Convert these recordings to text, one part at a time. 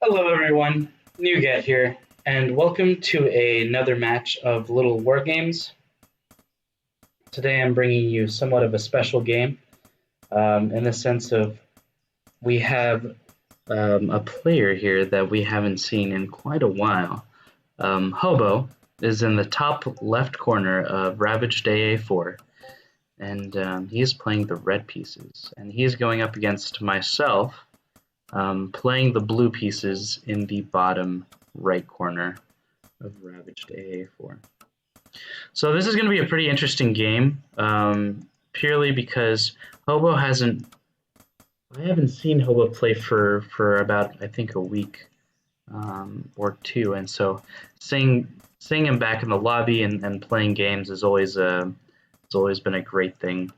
Hello, everyone. Neagat here, and welcome to another match of Little War Games. Today, I'm bringing you somewhat of a special game, in the sense of we have a player here that we haven't seen in quite a while. Hobo is in the top left corner of Ravaged AA4, and he is playing the red pieces, and he is going up against myself, playing the blue pieces in the bottom right corner of Ravaged AA4. So this is going to be a pretty interesting game, purely because Hobo hasn't. I haven't seen Hobo play for about I think a week or two, and so seeing him back in the lobby and playing games is always it's always been a great thing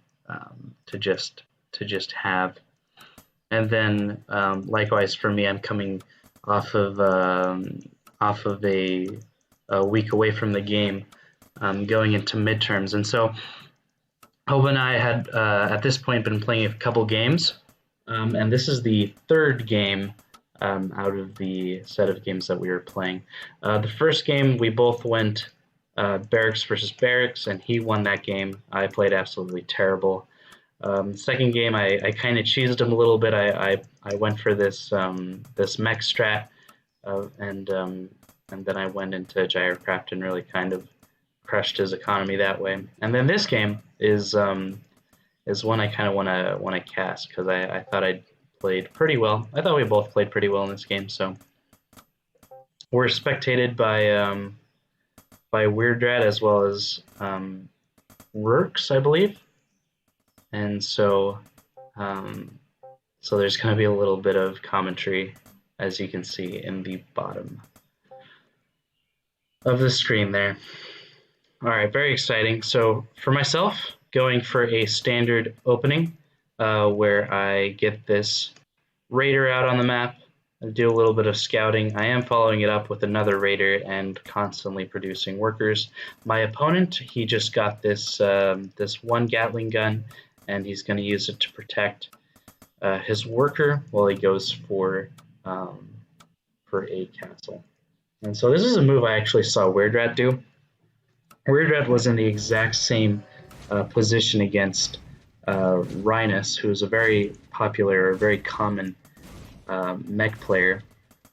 to just have. And then likewise for me, I'm coming off of a week away from the game, going into midterms. And so Hope and I had at this point been playing a couple games, and this is the third game out of the set of games that we were playing. The first game we both went barracks versus barracks, and he won that game. I played absolutely terrible. Second game, I kind of cheesed him a little bit. I went for this mech strat, and then I went into gyrocraft and really kind of crushed his economy that way. And then this game is one I kind of want to cast because I thought I played pretty well. I thought we both played pretty well in this game. So we're spectated by Weirdrat as well as Rurks, I believe. And so there's going to be a little bit of commentary, as you can see in the bottom of the screen there. All right, very exciting. So for myself, going for a standard opening where I get this raider out on the map and do a little bit of scouting. I am following it up with another raider and constantly producing workers. My opponent, he just got this this one Gatling gun, and he's going to use it to protect his worker while he goes for a castle. And so this is a move I actually saw Weirdrat do. Weirdrat was in the exact same position against Rhinus, who is a very popular, very common mech player.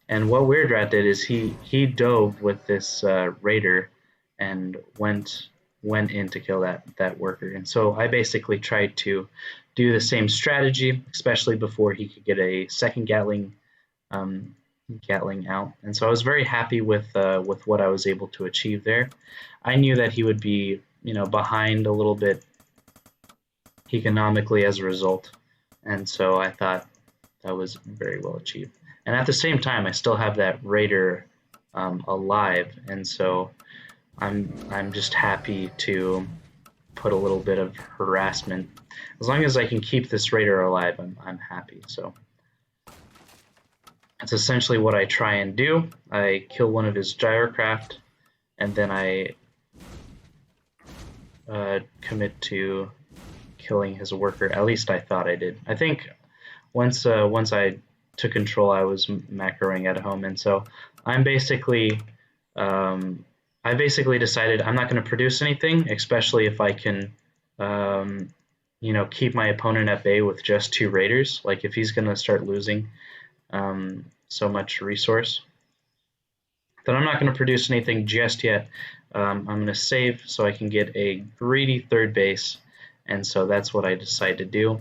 And what Weirdrat did is he dove with this raider and went in to kill that worker. And so I basically tried to do the same strategy, especially before he could get a second Gatling out. And so I was very happy with what I was able to achieve there. I knew that he would be, behind a little bit economically as a result, and so I thought that was very well achieved. And at the same time, I still have that raider alive, and so I'm just happy to put a little bit of harassment. As long as I can keep this raider alive, I'm happy. So that's essentially what I try and do. I kill one of his gyrocraft, and then I commit to killing his worker. At least I thought I did. I think once I took control, I was macroing at home, and so I'm basically I basically decided I'm not going to produce anything, especially if I can keep my opponent at bay with just two raiders. Like if he's going to start losing so much resource, then I'm not going to produce anything just yet. I'm going to save so I can get a greedy third base, and so that's what I decide to do.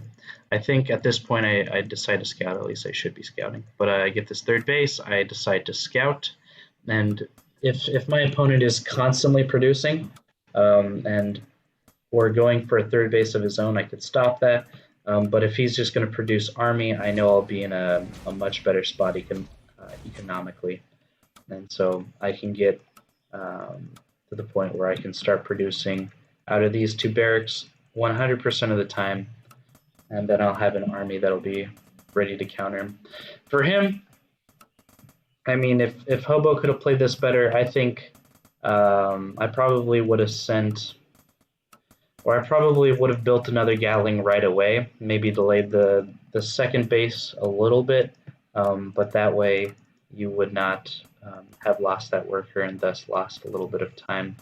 I think at this point I decide to scout. At least I should be scouting. But I get this third base, I decide to scout, and if my opponent is constantly producing and or going for a third base of his own, I could stop that. But if he's just going to produce army, I know I'll be in a much better spot economically. And so I can get to the point where I can start producing out of these two barracks 100% of the time, and then I'll have an army that'll be ready to counter him. For him, I mean, if Hobo could have played this better, I think I probably would have sent, or I probably would have built another Gatling right away, maybe delayed the second base a little bit, but that way you would not have lost that worker and thus lost a little bit of time.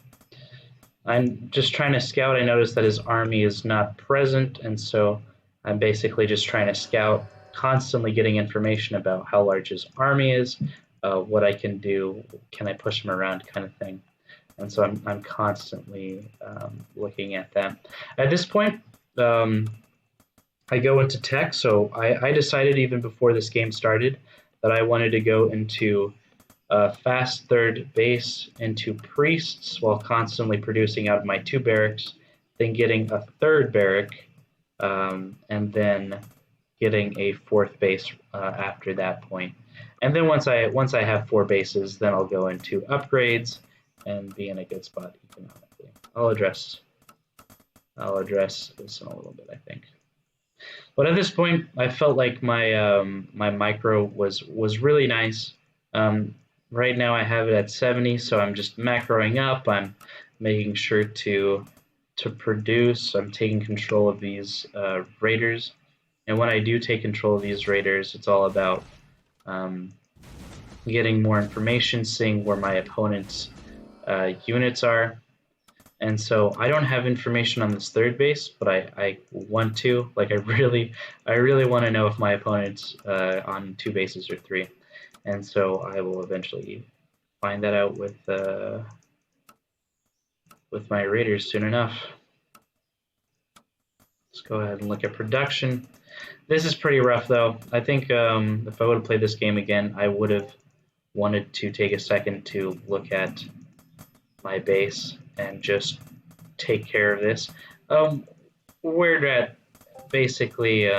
I'm just trying to scout. I noticed that his army is not present, and so I'm basically just trying to scout, constantly getting information about how large his army is, what I can do, can I push him around, kind of thing. And so I'm constantly looking at that. At this point, I go into tech. So I decided even before this game started that I wanted to go into fast third base, into priests, while constantly producing out of my 2 barracks, then getting a 3rd barrack, and then getting a 4th base after that point. And then once I have 4 bases, then I'll go into upgrades and be in a good spot economically. I'll address this in a little bit, I think. But at this point, I felt like my my micro was really nice. Right now I have it at 70, so I'm just macroing up. I'm making sure to produce. I'm taking control of these raiders, and when I do take control of these raiders, it's all about getting more information, seeing where my opponent's units are. And so I don't have information on this 3rd base, but I want to. Like I really want to know if my opponent's on 2 bases or 3. And so I will eventually find that out with my raiders soon enough. Let's go ahead and look at production. This is pretty rough though. I think if I would have played this game again, I would have wanted to take a second to look at my base and just take care of this. Weirdrat basically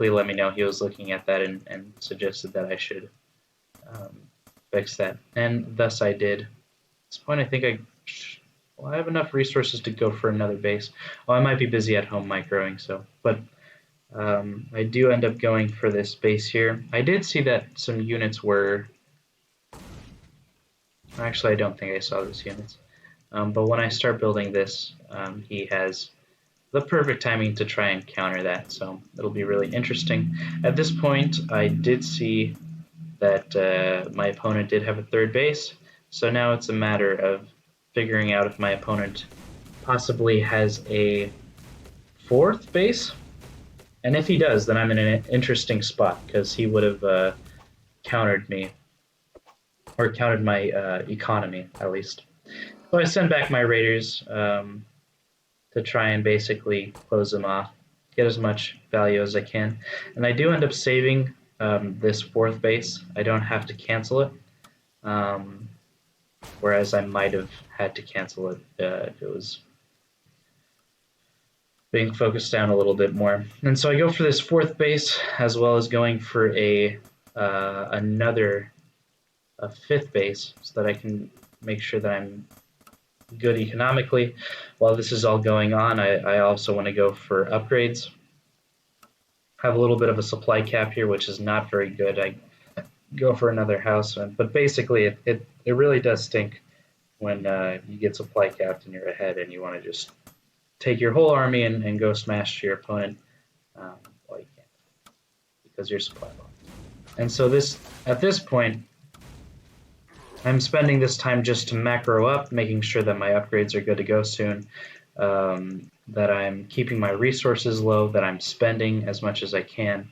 let me know he was looking at that and suggested that I should fix that, and thus I did. At this point, I think I have enough resources to go for another base. Oh, I might be busy at home microing, so, but I do end up going for this base here. I did see that some units were... Actually, I don't think I saw those units. But when I start building this, he has the perfect timing to try and counter that, so it'll be really interesting. At this point, I did see that my opponent did have a 3rd base, so now it's a matter of figuring out if my opponent possibly has a 4th base, and if he does, then I'm in an interesting spot, because he would have countered me, or countered my economy, at least. So I send back my raiders to try and basically close them off, get as much value as I can. And I do end up saving this 4th base. I don't have to cancel it, whereas I might have had to cancel it if it was being focused down a little bit more. And so I go for this 4th base, as well as going for another 5th base, so that I can make sure that I'm good economically. While this is all going on, I also want to go for upgrades. Have a little bit of a supply cap here, which is not very good. I go for another house, but basically it really does stink when you get supply capped and you're ahead and you want to just take your whole army and go smash your opponent. Well, you can't, because you're supply low. And so at this point, I'm spending this time just to macro up, making sure that my upgrades are good to go soon, that I'm keeping my resources low, that I'm spending as much as I can,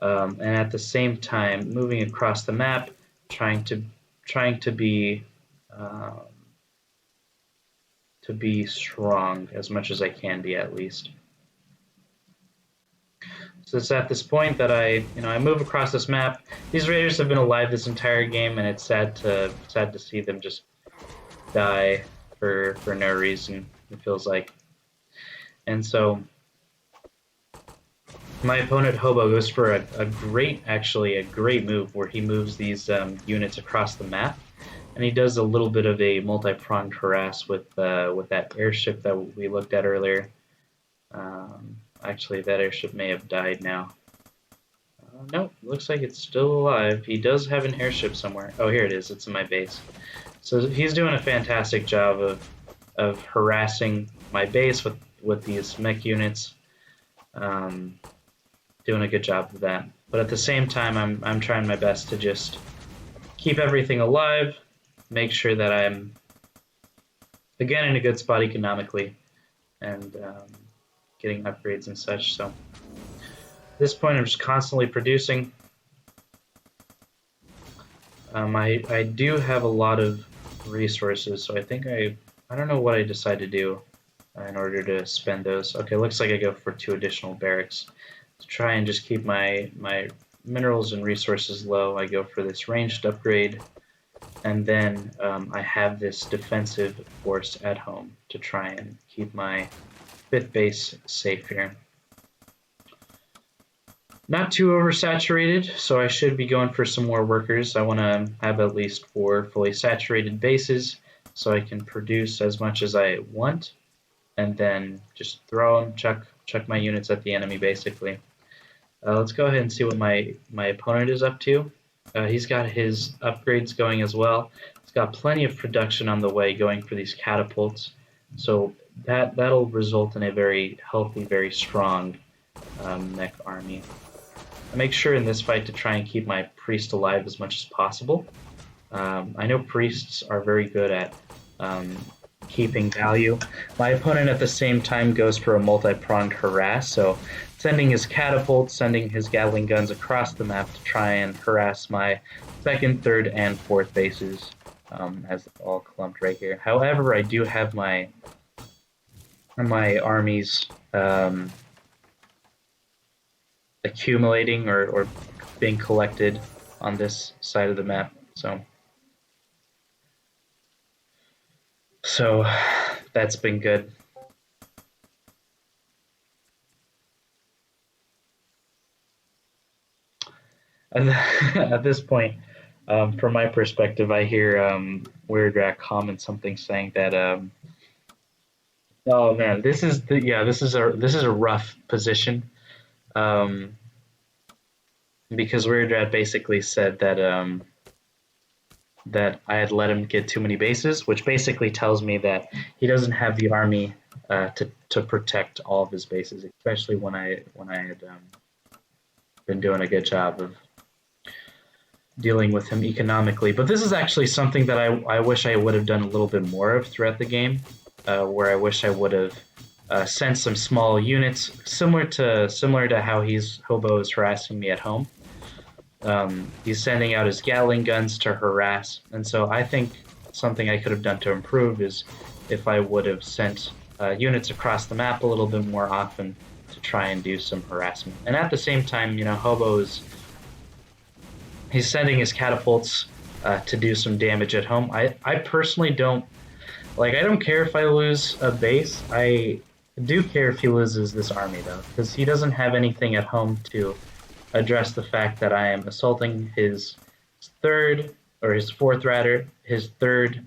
and at the same time moving across the map, trying to be strong as much as I can be, at least. So it's at this point that I move across this map. These raiders have been alive this entire game, and it's sad to see them just die for no reason, it feels like. And so my opponent Hobo goes for a great move where he moves these units across the map, and he does a little bit of a multi-pronged harass with that airship that we looked at earlier. Actually, that airship may have died now. Nope, looks like it's still alive. He does have an airship somewhere. Oh, here it is. It's in my base. So he's doing a fantastic job of harassing my base with these mech units. Doing a good job of that. But at the same time, I'm trying my best to just keep everything alive, make sure that I'm, again, in a good spot economically, and getting upgrades and such. So at this point, I'm just constantly producing. I do have a lot of resources, so I think I don't know what I decide to do in order to spend those. Okay, looks like I go for 2 additional barracks to try and just keep my minerals and resources low. I go for this ranged upgrade, and then I have this defensive force at home to try and keep my 5th base safe here. Not too oversaturated, so I should be going for some more workers. I want to have at least 4 fully saturated bases so I can produce as much as I want, and then just throw them, chuck my units at the enemy, basically. Let's go ahead and see what my opponent is up to. He's got his upgrades going as well. He's got plenty of production on the way going for these catapults, so that'll result in a very healthy, very strong mech army. I make sure in this fight to try and keep my priest alive as much as possible. I know priests are very good at keeping value. My opponent at the same time goes for a multi-pronged harass, so sending his catapults, sending his Gatling guns across the map to try and harass my 2nd, 3rd, and 4th bases, as all clumped right here. However, I do have my armies accumulating or being collected on this side of the map, so that's been good. At this point, from my perspective, I hear Weirdrak comment something saying that, oh man, this is a rough position, because Weirdrak basically said that that I had let him get too many bases, which basically tells me that he doesn't have the army to protect all of his bases, especially when I had been doing a good job of dealing with him economically. But this is actually something that I wish I would have done a little bit more of throughout the game, where I wish I would have sent some small units, similar to how Hobo is harassing me at home. He's sending out his Gatling guns to harass, and so I think something I could have done to improve is if I would have sent units across the map a little bit more often to try and do some harassment. And at the same time, Hobo he's sending his catapults to do some damage at home. I personally don't care if I lose a base. I do care if he loses this army, though, because he doesn't have anything at home to address the fact that I am assaulting his 3rd, or his 4th rather, his 3rd,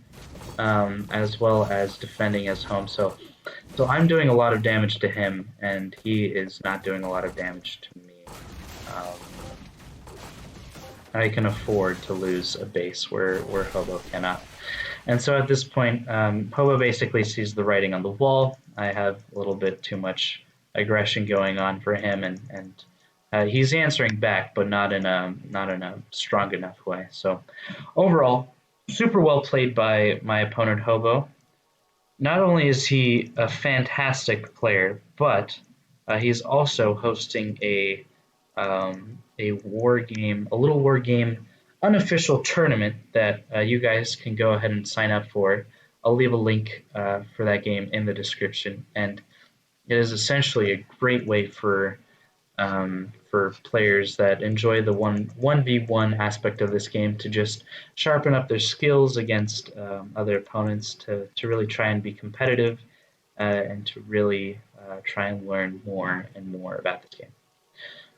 as well as defending his home. So I'm doing a lot of damage to him, and he is not doing a lot of damage to me. I can afford to lose a base where Hobo cannot. And so at this point, Hobo basically sees the writing on the wall. I have a little bit too much aggression going on for him, and he's answering back, but not in a strong enough way. So overall, super well played by my opponent Hobo. Not only is he a fantastic player, but he's also hosting a war game, a little war game unofficial tournament that you guys can go ahead and sign up for. I'll leave a link for that game in the description, and it is essentially a great way for players that enjoy the 1v1 aspect of this game to just sharpen up their skills against other opponents, to really try and be competitive, and to really try and learn more and more about this game.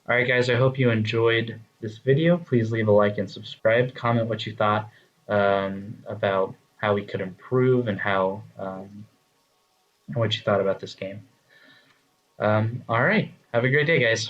All right, guys, I hope you enjoyed this video. Please leave a like and subscribe. Comment what you thought about how we could improve, and how what you thought about this game. All right, have a great day, guys.